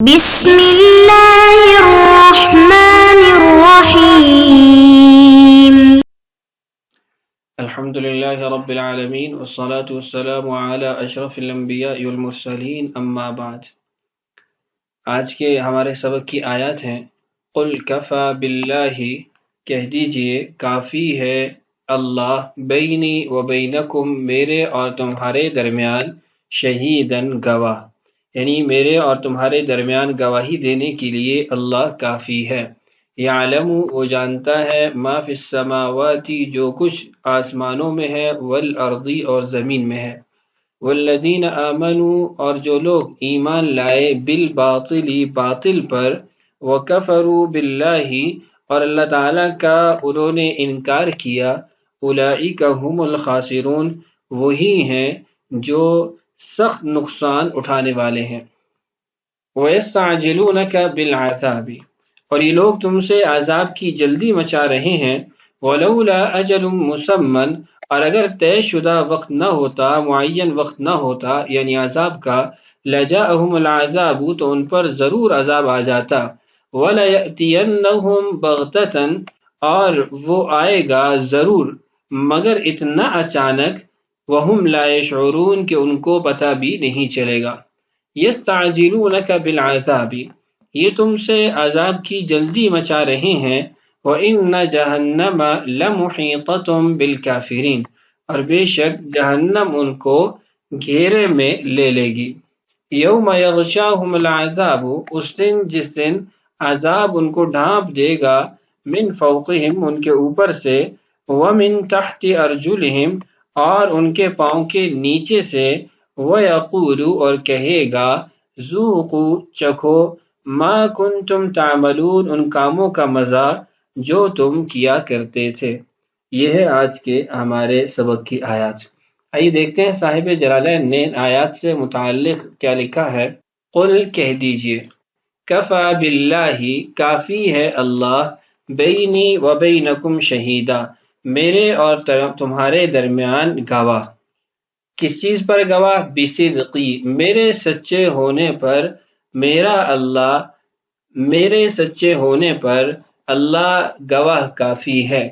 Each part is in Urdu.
بسم اللہ الرحمن الرحیم الحمد للہ رب العالمین والصلاة والسلام علی اشرف الانبیاء والمرسلین اما بعد۔ آج کے ہمارے سبق کی آیات ہیں قل کفا باللہ، کہہ دیجئے کافی ہے اللہ، بینی و بینکم، میرے اور تمہارے درمیان، شہیدن گواہ، یعنی میرے اور تمہارے درمیان گواہی دینے کے لیے اللہ کافی ہے۔ یعلم، وہ جانتا ہے، ما فی السماوات، جو کچھ آسمانوں میں ہے، والارض، اور زمین میں ہے، والذین آمنوا، اور جو لوگ ایمان لائے، بالباطل، باطل پر، وکفروا باللہ، اور اللہ تعالیٰ کا انہوں نے انکار کیا، اولئک هم الخاسرون، وہی ہیں جو سخت نقصان اٹھانے والے ہیں۔ وَيَسْتَعْجِلُونَكَ بِالْعَذَابِ، اور یہ لوگ تم سے عذاب کی جلدی مچا رہے ہیں، وَلَوْلَا أَجَلٌ مُّسَمًّى، اور اگر طے شدہ وقت نہ ہوتا، معین وقت نہ ہوتا یعنی عذاب کا، لَجَاءَهُمُ الْعَذَابُ، تو ان پر ضرور عذاب آ جاتا، وَلَيَأْتِيَنَّهُمْ بَغْتَةً، اور وہ آئے گا ضرور مگر اتنا اچانک، وَهُمْ لَا يَشْعُرُونَ، کہ ان کو پتہ بھی نہیں چلے گا۔ یستعجلونک بالعذاب، یہ تم سے عذاب کی جلدی مچا رہے ہیں، وَإِنَّ جَهَنَّمَ لَمُحِيطَةٌ بِالْكَافِرِينَ، اور بے شک جہنم ان کو گھیرے میں لے لے گی۔ یوم یغشاہم العذاب، اس دن جس دن عذاب ان کو ڈھانپ دے گا، من فوقہم، ان کے اوپر سے، ومن تحت ارجلہم، اور ان کے پاؤں کے نیچے سے، وَيَقُولُ، اور کہے گا، ذُوقُوا، چکھو، ما کنتم تعملون، ان کاموں کا مزہ جو تم کیا کرتے تھے۔ یہ ہے آج کے ہمارے سبق کی آیات۔ آئیے دیکھتے ہیں صاحب جلالین نے آیات سے متعلق کیا لکھا ہے۔ قل، کہہ دیجئے، کفا باللہ، کافی ہے اللہ، بینی و بینکم شہیدا، میرے اور تمہارے درمیان گواہ۔ کس چیز پر گواہ؟ بصدقی، میرے سچے ہونے پر، میرے سچے ہونے پر اللہ گواہ کافی ہے۔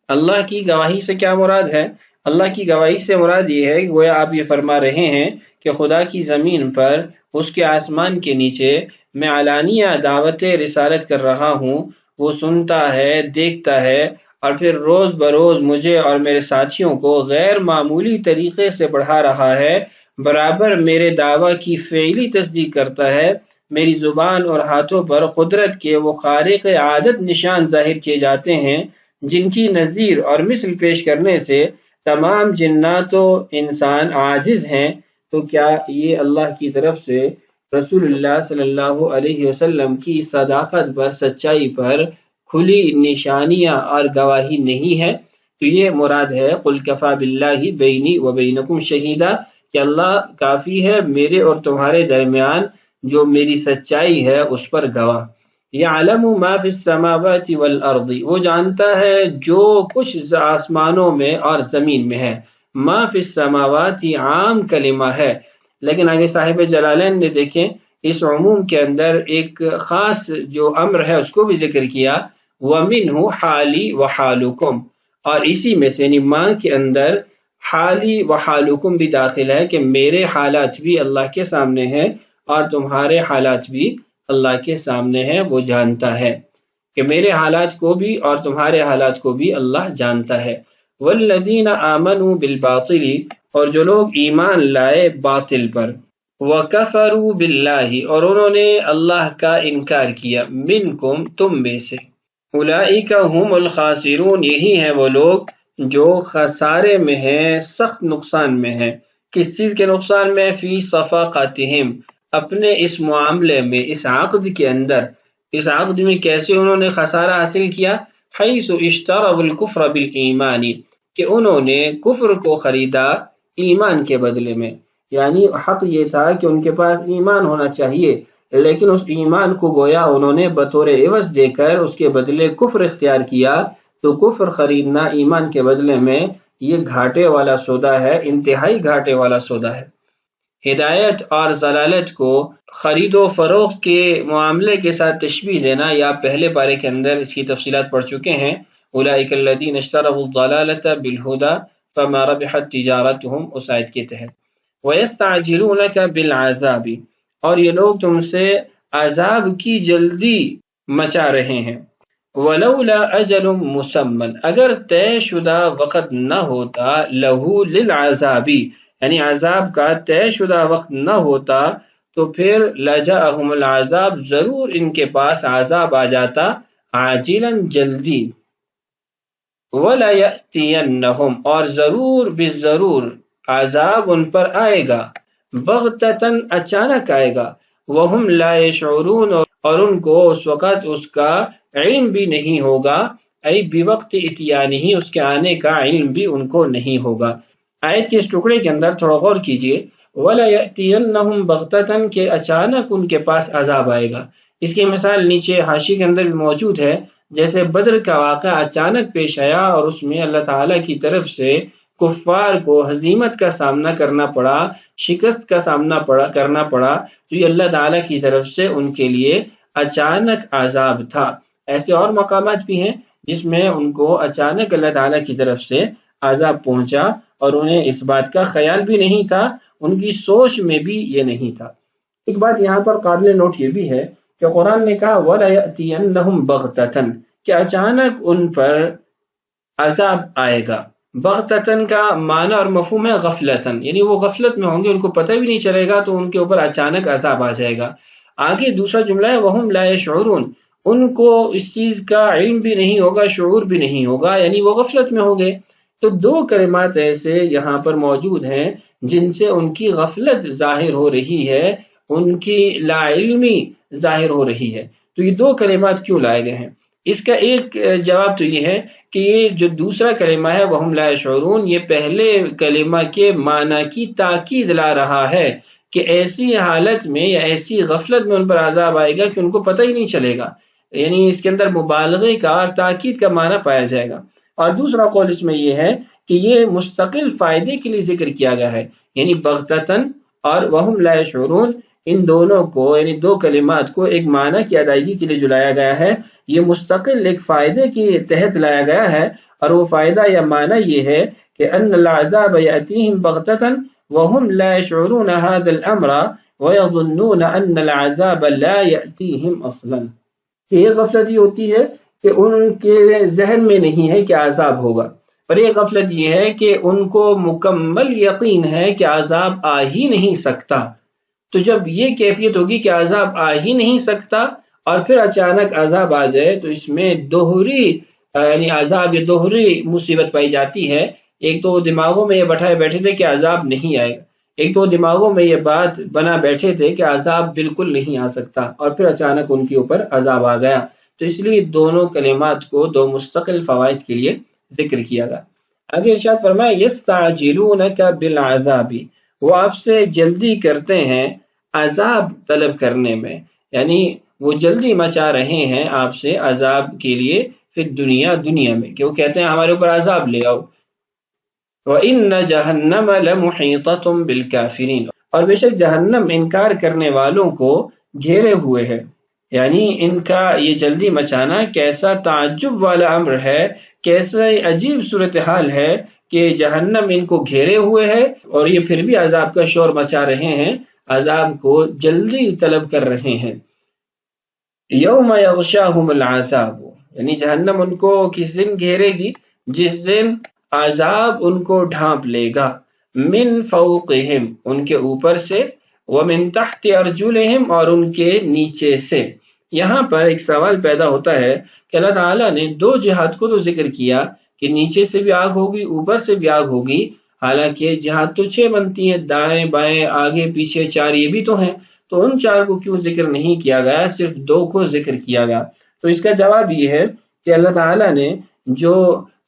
اللہ کی گواہی سے کیا مراد ہے؟ اللہ کی گواہی سے مراد یہ ہے کہ گویا آپ یہ فرما رہے ہیں کہ خدا کی زمین پر، اس کے آسمان کے نیچے، میں علانیہ دعوت رسالت کر رہا ہوں، وہ سنتا ہے، دیکھتا ہے، اور پھر روز بروز مجھے اور میرے ساتھیوں کو غیر معمولی طریقے سے بڑھا رہا ہے، برابر میرے دعویٰ کی فعلی تصدیق کرتا ہے، میری زبان اور ہاتھوں پر قدرت کے وہ خارق عادت نشان ظاہر کیے جاتے ہیں جن کی نظیر اور مثل پیش کرنے سے تمام جنات و انسان عاجز ہیں، تو کیا یہ اللہ کی طرف سے رسول اللہ صلی اللہ علیہ وسلم کی صداقت پر، سچائی پر کھلی نشانیاں اور گواہی نہیں ہے؟ تو یہ مراد ہے قل کفا باللہ بینی و بینکم شہیدا، کہ اللہ کافی ہے میرے اور تمہارے درمیان جو میری سچائی ہے اس پر گواہ۔ یعلم ما فی السماوات والارض، وہ جانتا ہے جو کچھ آسمانوں میں اور زمین میں ہے۔ ما فی السماوات عام کلمہ ہے، لیکن آگے صاحب جلالین نے دیکھیں اس عموم کے اندر ایک خاص جو امر ہے اس کو بھی ذکر کیا، وَمِنْهُ حَالِي وَحَالُكُمْ، اور اسی میں سے یعنی ماں کے اندر حالی و حالکم بھی داخل ہے کہ میرے حالات بھی اللہ کے سامنے ہیں اور تمہارے حالات بھی اللہ کے سامنے ہیں، وہ جانتا ہے کہ میرے حالات کو بھی اور تمہارے حالات کو بھی اللہ جانتا ہے۔ والذین آمنوا بالباطل، اور جو لوگ ایمان لائے باطل پر، وکفروا باللہ، اور انہوں نے اللہ کا انکار کیا، منکم، تم میں سے، اولئک هم الخاسرون، یہی ہیں وہ لوگ جو خسارے میں ہیں، سخت نقصان میں ہیں۔ کس چیز کے نقصان میں؟ فی صفاقتہم، اپنے اس معاملے میں، اس عقد کے اندر، اس عقد میں کیسے انہوں نے خسارہ حاصل کیا؟ حیث اشتروا الکفر بالایمان، کہ انہوں نے کفر کو خریدا ایمان کے بدلے میں، یعنی حق یہ تھا کہ ان کے پاس ایمان ہونا چاہیے، لیکن اس ایمان کو گویا انہوں نے بطور عوض دے کر اس کے بدلے کفر اختیار کیا، تو کفر خریدنا ایمان کے بدلے میں یہ گھاٹے والا سودا ہے، انتہائی گھاٹے والا سودا ہے۔ ہدایت اور ضلالت کو خرید و فروخت کے معاملے کے ساتھ تشبیہ دینا یا پہلے پارے کے اندر اس کی تفصیلات پڑھ چکے ہیں. اولئک الذین اشتروا الضلالۃ بالہدی فما ربحت تجارتهم، اس آیت کے تحت. ویستعجلونک بالعذاب، اور یہ لوگ تم سے عذاب کی جلدی مچا رہے ہیں. ولولا اجل مسمى، اگر طے شدہ وقت نہ ہوتا، لہو للعذاب یعنی عذاب کا طے شدہ وقت نہ ہوتا، تو پھر لجاءہم العذاب، ضرور ان کے پاس عذاب آ جاتا، عاجلا جلدی. وَلَيَأْتِيَنَّهُمْ، اور ضرور بالضرور عذاب ان پر آئے گا، بغتتاً اچانک آئے گا، وَهُمْ لَا يَشْعُرُونَ، اور ان کو اس وقت اس کا علم بھی نہیں ہوگا، ای بوقت اتیانہ، اس کے آنے کا علم بھی ان کو نہیں ہوگا. آیت کے اس ٹکڑے کے اندر تھوڑا غور کیجئے، وَلَيَأْتِيَنَّهُمْ بَغْتَةً، کہ اچانک ان کے پاس عذاب آئے گا. اس کی مثال نیچے حاشی کے اندر بھی موجود ہے، جیسے بدر کا واقعہ اچانک پیش آیا اور اس میں اللہ تعالیٰ کی طرف سے کفار کو ہزیمت کا سامنا کرنا پڑا، شکست کا سامنا کرنا پڑا، تو یہ اللہ تعالیٰ کی طرف سے ان کے لیے اچانک عذاب تھا. ایسے اور مقامات بھی ہیں جس میں ان کو اچانک اللہ تعالیٰ کی طرف سے عذاب پہنچا اور انہیں اس بات کا خیال بھی نہیں تھا، ان کی سوچ میں بھی یہ نہیں تھا. ایک بات یہاں پر قابل نوٹ یہ بھی ہے کہ قرآن نے کہا وَلَيَأْتِيَنَّهُمْ بَغْتَةً، کہ اچانک ان پر عذاب آئے گا. بغتتاً کا معنی اور مفہوم ہے غفلتاً، یعنی وہ غفلت میں ہوں گے، ان کو پتہ بھی نہیں چلے گا، تو ان کے اوپر اچانک عذاب آ جائے گا. آگے دوسرا جملہ ہے وَهُمْ لَا يَشْعُرُونَ، ان کو اس چیز کا علم بھی نہیں ہوگا، شعور بھی نہیں ہوگا، یعنی وہ غفلت میں ہوں گے. تو دو کلمات ایسے یہاں پر موجود ہیں جن سے ان کی غفلت ظاہر ہو رہی ہے، ان کی لا علمی ظاہر ہو رہی ہے. تو یہ دو کلمات کیوں لائے گئے ہیں؟ اس کا ایک جواب تو یہ ہے کہ یہ جو دوسرا کلمہ ہے وَهُمْ لَا يَشْعُرُونَ، یہ پہلے کلمہ کے معنی کی تاکید لا رہا ہے کہ ایسی حالت میں یا ایسی غفلت میں ان پر عذاب آئے گا کہ ان کو پتہ ہی نہیں چلے گا، یعنی اس کے اندر مبالغے کا اور تاکید کا معنی پایا جائے گا. اور دوسرا قول اس میں یہ ہے کہ یہ مستقل فائدے کے لیے ذکر کیا گیا ہے، یعنی بغتتاً اور وَهُمْ لَا يَشْعُرُونَ، ان دونوں کو یعنی دو کلمات کو ایک معنی کی ادائیگی کے لیے جو لایا گیا ہے، یہ مستقل ایک فائدے کے تحت لایا گیا ہے. اور وہ فائدہ یا معنی یہ ہے کہ ان العذاب یأتیہم بغتتاً وَهُمْ لَا يَشْعُرُونَ هَذَا الْأَمْرَ وَيَظُنُّونَ أَنَّ الْعَذَابَ لَا يَأْتِيهِمْ أَصْلًا. یہ غفلت یہ ہوتی ہے کہ ان کے ذہن میں نہیں ہے کہ عذاب ہوگا، اور یہ غفلت یہ ہے کہ ان کو مکمل یقین ہے کہ عذاب آ ہی نہیں سکتا. تو جب یہ کیفیت ہوگی کہ عذاب آ ہی نہیں سکتا اور پھر اچانک عذاب آ جائے، تو اس میں دوہری یعنی عذاب یا دوہری مصیبت پائی جاتی ہے. ایک تو دماغوں میں یہ بٹھائے بیٹھے تھے کہ عذاب نہیں آئے گا، ایک تو دماغوں میں یہ بات بنا بیٹھے تھے کہ عذاب بالکل نہیں آ سکتا، اور پھر اچانک ان کے اوپر عذاب آ گیا. تو اس لیے دونوں کلمات کو دو مستقل فوائد کے لیے ذکر کیا گیا. آگے ارشاد فرمایا یستعجلونک بالعذاب، وہ آپ سے جلدی کرتے ہیں عذاب طلب کرنے میں، یعنی وہ جلدی مچا رہے ہیں آپ سے عذاب کے لیے پھر دنیا میں، کہ وہ کہتے ہیں ہمارے اوپر عذاب لے آؤ. وَإِنَّ جَهَنَّمَ لَمُحِيطَةٌ بِالْكَافِرِينَ، اور بے شک جہنم انکار کرنے والوں کو گھیرے ہوئے ہے. یعنی ان کا یہ جلدی مچانا کیسا تعجب والا امر ہے، کیسا عجیب صورتحال ہے کہ جہنم ان کو گھیرے ہوئے ہے اور یہ پھر بھی عذاب کا شور مچا رہے ہیں، عذاب کو جلدی طلب کر رہے ہیں. یوم یغشاہم العذاب، یعنی جہنم ان کو کس دن گھیرے گی؟ جس دن عذاب ان کو ڈھانپ لے گا. من فوقہم، ان کے اوپر سے، ومن تحت ارجلہم، اور ان کے نیچے سے. یہاں پر ایک سوال پیدا ہوتا ہے کہ اللہ تعالیٰ نے دو جہات کو تو ذکر کیا کہ نیچے سے بھی آگ ہوگی، اوپر سے بھی آگ ہوگی، حالانکہ جہات تو 6 بنتی ہیں، دائیں بائیں آگے پیچھے 4 یہ بھی تو ہیں، تو ان 4 کو کیوں ذکر نہیں کیا گیا، صرف 2 کو ذکر کیا گیا؟ تو اس کا جواب یہ ہے کہ اللہ تعالیٰ نے جو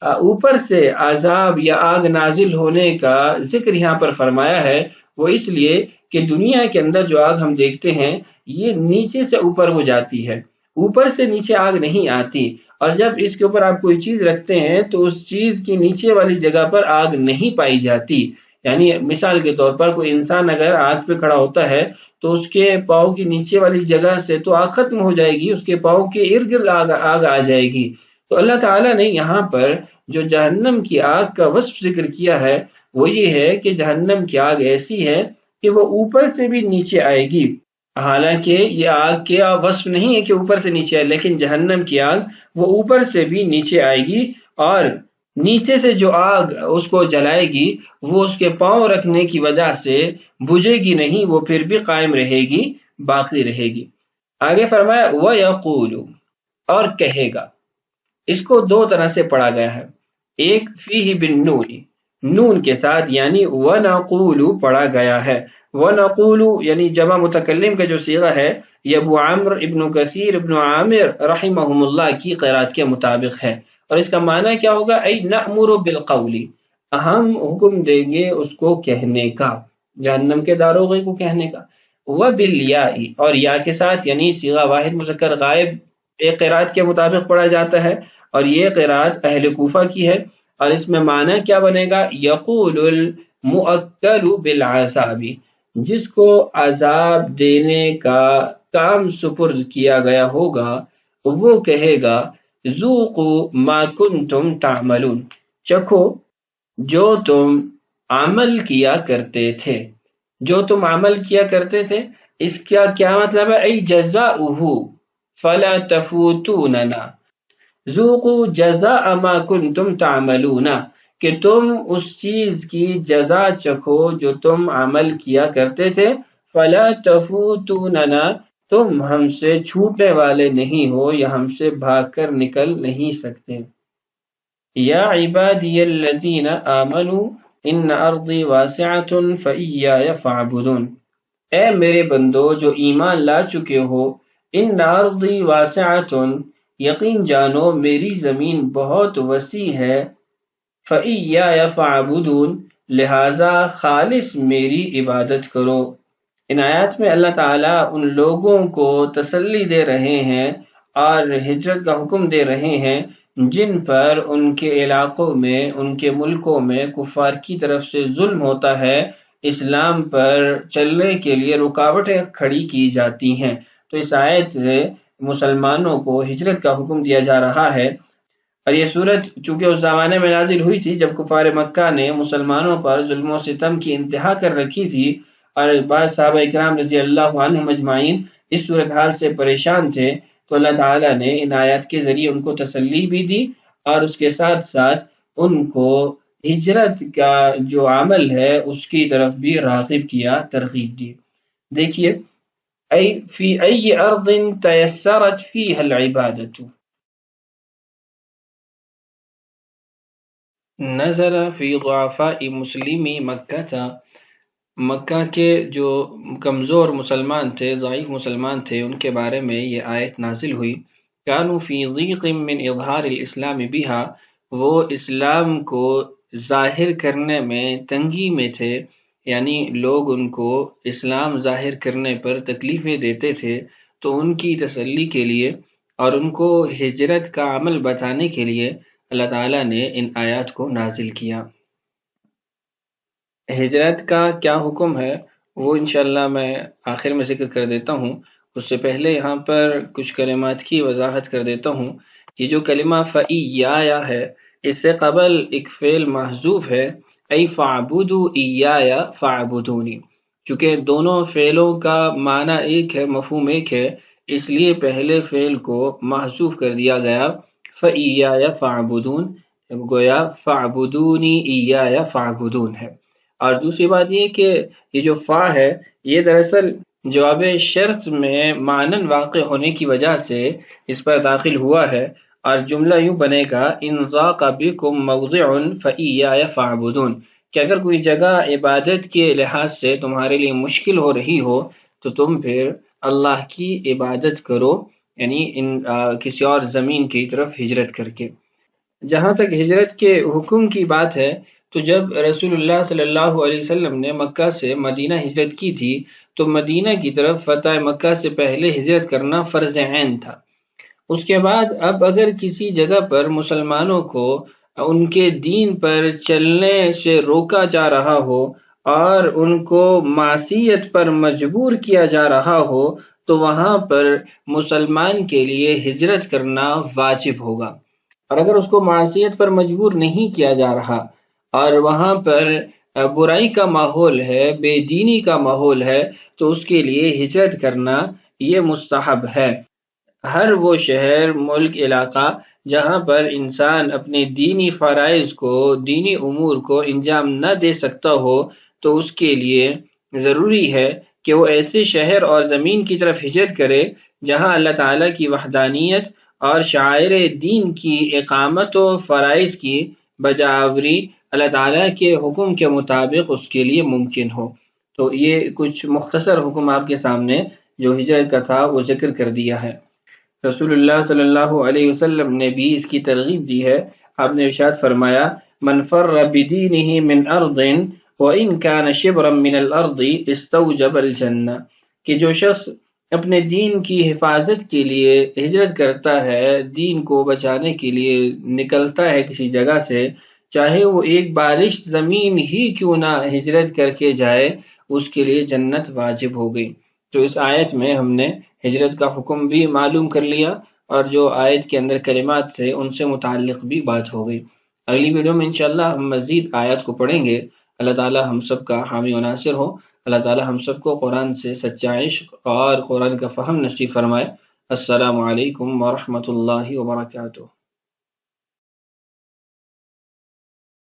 اوپر سے عذاب یا آگ نازل ہونے کا ذکر یہاں پر فرمایا ہے، وہ اس لیے کہ دنیا کے اندر جو آگ ہم دیکھتے ہیں یہ نیچے سے اوپر ہو جاتی ہے، اوپر سے نیچے آگ نہیں آتی. اور جب اس کے اوپر آپ کوئی چیز رکھتے ہیں تو اس چیز کی نیچے والی جگہ پر آگ نہیں پائی جاتی. یعنی مثال کے طور پر کوئی انسان اگر آگ پہ کھڑا ہوتا ہے تو اس کے پاؤں کی نیچے والی جگہ سے تو آگ ختم ہو جائے گی، اس کے پاؤں کے ارد گرد آگ آ جائے گی۔ تو اللہ تعالیٰ نے یہاں پر جو جہنم کی آگ کا وصف ذکر کیا ہے وہ یہ ہے کہ جہنم کی آگ ایسی ہے کہ وہ اوپر سے بھی نیچے آئے گی۔ حالانکہ یہ آگ کا وصف نہیں ہے کہ اوپر سے نیچے آئے، لیکن جہنم کی آگ وہ اوپر سے بھی نیچے آئے گی، اور نیچے سے جو آگ اس کو جلائے گی وہ اس کے پاؤں رکھنے کی وجہ سے بجھے گی نہیں، وہ پھر بھی قائم رہے گی، باقی رہے گی۔ آگے فرمایا وَيَقُولُ، اور کہے گا۔ اس کو دو طرح سے پڑھا گیا ہے، ایک فیہ بالنون، نون کے ساتھ، یعنی وَنَقُولُ پڑھا گیا ہے۔ وَنَقُولُ یعنی جمع متکلم کا جو صیغہ ہے یہ ابو عمرو ابن کثیر ابن عامر رحمہم اللہ کی قرات کے مطابق ہے، اور اس کا معنی کیا ہوگا؟ ای نأمر بالقول، ہم حکم دیں گے اس کو کہنے کا، جہنم کے داروغے کو کہنے کا۔ وبالیاء، اور یا کے ساتھ، یعنی صیغہ واحد مذکر غائب ایک قرات کے مطابق پڑھا جاتا ہے، اور یہ قرات اہل کوفہ کی ہے، اور اس میں معنی کیا بنے گا؟ یقول المؤکل بالعذاب، جس کو عذاب دینے کا کام سپرد کیا گیا ہوگا وہ کہے گا ذوقوا ما کنتم تعملون، چکھو جو تم عمل کیا کرتے تھے، جو تم عمل کیا کرتے تھے۔ اس کا کیا مطلب ہے؟ ای جزاؤہ فلا تفوتوننا، ذوقوا جزاء ما کنتم تعملون، کہ تم اس چیز کی جزا چکھو جو تم عمل کیا کرتے تھے۔ فلا تفوتوننا، تم ہم سے چھوٹنے والے نہیں ہو یا ہم سے بھاگ کر نکل نہیں سکتے۔ یا عبادی الذین آمنوا ان ارضی واسعۃ فإیایا فاعبدون، اے میرے بندو جو ایمان لا چکے ہو، ان ارضی واسعۃ، یقین جانو میری زمین بہت وسیع ہے، فإیایا فاعبدون، لہذا خالص میری عبادت کرو۔ ان آیات میں اللہ تعالیٰ ان لوگوں کو تسلی دے رہے ہیں اور ہجرت کا حکم دے رہے ہیں جن پر ان کے علاقوں میں، ان کے ملکوں میں کفار کی طرف سے ظلم ہوتا ہے، اسلام پر چلنے کے لیے رکاوٹیں کھڑی کی جاتی ہیں۔ تو اس آیت سے مسلمانوں کو ہجرت کا حکم دیا جا رہا ہے، اور یہ صورت چونکہ اس زمانے میں نازل ہوئی تھی جب کفار مکہ نے مسلمانوں پر ظلم و ستم کی انتہا کر رکھی تھی، اور بعض صحابہ اکرام رضی اللہ عنہم اجمعین اس صورتحال سے پریشان تھے، تو اللہ تعالیٰ نے ان آیات کے ذریعے ان کو تسلی بھی دی، اور اس کے ساتھ ساتھ ان کو ہجرت کا جو عمل ہے اس کی طرف بھی راغب کیا، ترغیب دی۔ دیکھیے ای فی ای ارض تیسرت فیہا العبادۃ، نزل فی ضعفاء مسلمی مکہ تھا، مکہ کے جو کمزور مسلمان تھے، ضعیف مسلمان تھے، ان کے بارے میں یہ آیت نازل ہوئی۔ کانوا فی ضیق من اظہار الاسلام بہا، وہ اسلام کو ظاہر کرنے میں تنگی میں تھے، یعنی لوگ ان کو اسلام ظاہر کرنے پر تکلیفیں دیتے تھے، تو ان کی تسلی کے لیے اور ان کو ہجرت کا عمل بتانے کے لیے اللہ تعالیٰ نے ان آیات کو نازل کیا۔ ہجرت کا کیا حکم ہے وہ انشاءاللہ میں آخر میں ذکر کر دیتا ہوں، اس سے پہلے یہاں پر کچھ کلمات کی وضاحت کر دیتا ہوں۔ یہ جو کلمہ فَإِيَّايَ ہے، اس سے قبل ایک فعل محذوف ہے، ای فَاعْبُدُوا إِيَّايَ فَاعْبُدُونِی، چونکہ دونوں فعلوں کا معنی ایک ہے، مفہوم ایک ہے، اس لیے پہلے فعل کو محذوف کر دیا گیا، فَإِيَّايَ فَاعْبُدُون، گویا فَاعْبُدُونِی إِيَّايَ فَاعْبُدُون ہے۔ اور دوسری بات یہ کہ یہ جو فا ہے یہ دراصل جواب شرط میں معنن واقع ہونے کی وجہ سے اس پر داخل ہوا ہے، اور جملہ یوں بنے گا ان ضاق بکم موضع فإیایا فاعبدون، کہ اگر کوئی جگہ عبادت کے لحاظ سے تمہارے لیے مشکل ہو رہی ہو تو تم پھر اللہ کی عبادت کرو، یعنی کسی اور زمین کی طرف ہجرت کر کے۔ جہاں تک ہجرت کے حکم کی بات ہے تو جب رسول اللہ صلی اللہ علیہ وسلم نے مکہ سے مدینہ ہجرت کی تھی تو مدینہ کی طرف فتح مکہ سے پہلے ہجرت کرنا فرض عین تھا۔ اس کے بعد اب اگر کسی جگہ پر مسلمانوں کو ان کے دین پر چلنے سے روکا جا رہا ہو اور ان کو معصیت پر مجبور کیا جا رہا ہو تو وہاں پر مسلمان کے لیے ہجرت کرنا واجب ہوگا۔ اور اگر اس کو معصیت پر مجبور نہیں کیا جا رہا اور وہاں پر برائی کا ماحول ہے، بے دینی کا ماحول ہے، تو اس کے لیے ہجرت کرنا یہ مستحب ہے۔ ہر وہ شہر، ملک، علاقہ جہاں پر انسان اپنے دینی فرائض کو، دینی امور کو انجام نہ دے سکتا ہو، تو اس کے لیے ضروری ہے کہ وہ ایسے شہر اور زمین کی طرف ہجرت کرے جہاں اللہ تعالیٰ کی وحدانیت اور شعائر دین کی اقامت و فرائض کی بجاوری اللہ تعالیٰ کے حکم کے مطابق اس کے لیے ممکن ہو۔ تو یہ کچھ مختصر حکم آپ کے سامنے جو ہجرت کا تھا وہ ذکر کر دیا ہے۔ رسول اللہ صلی اللہ علیہ وسلم نے بھی اس کی ترغیب دی ہے۔ آپ نے ارشاد فرمایا، من فر بدینہ من ارض وان کان شبرا من الارض استوجب الجنہ، کہ جو شخص اپنے دین کی حفاظت کے لیے ہجرت کرتا ہے، دین کو بچانے کے لیے نکلتا ہے کسی جگہ سے، چاہے وہ ایک بالشت زمین ہی کیوں نہ ہجرت کر کے جائے، اس کے لیے جنت واجب ہو گئی۔ تو اس آیت میں ہم نے ہجرت کا حکم بھی معلوم کر لیا، اور جو آیت کے اندر کلمات تھے ان سے متعلق بھی بات ہو گئی۔ اگلی ویڈیو میں انشاءاللہ ہم مزید آیات کو پڑھیں گے۔ اللہ تعالی ہم سب کا حامی و ناصر ہو۔ اللہ تعالی ہم سب کو قرآن سے سچا عشق اور قرآن کا فہم نصیب فرمائے۔ السلام علیکم ورحمۃ اللہ وبرکاتہ۔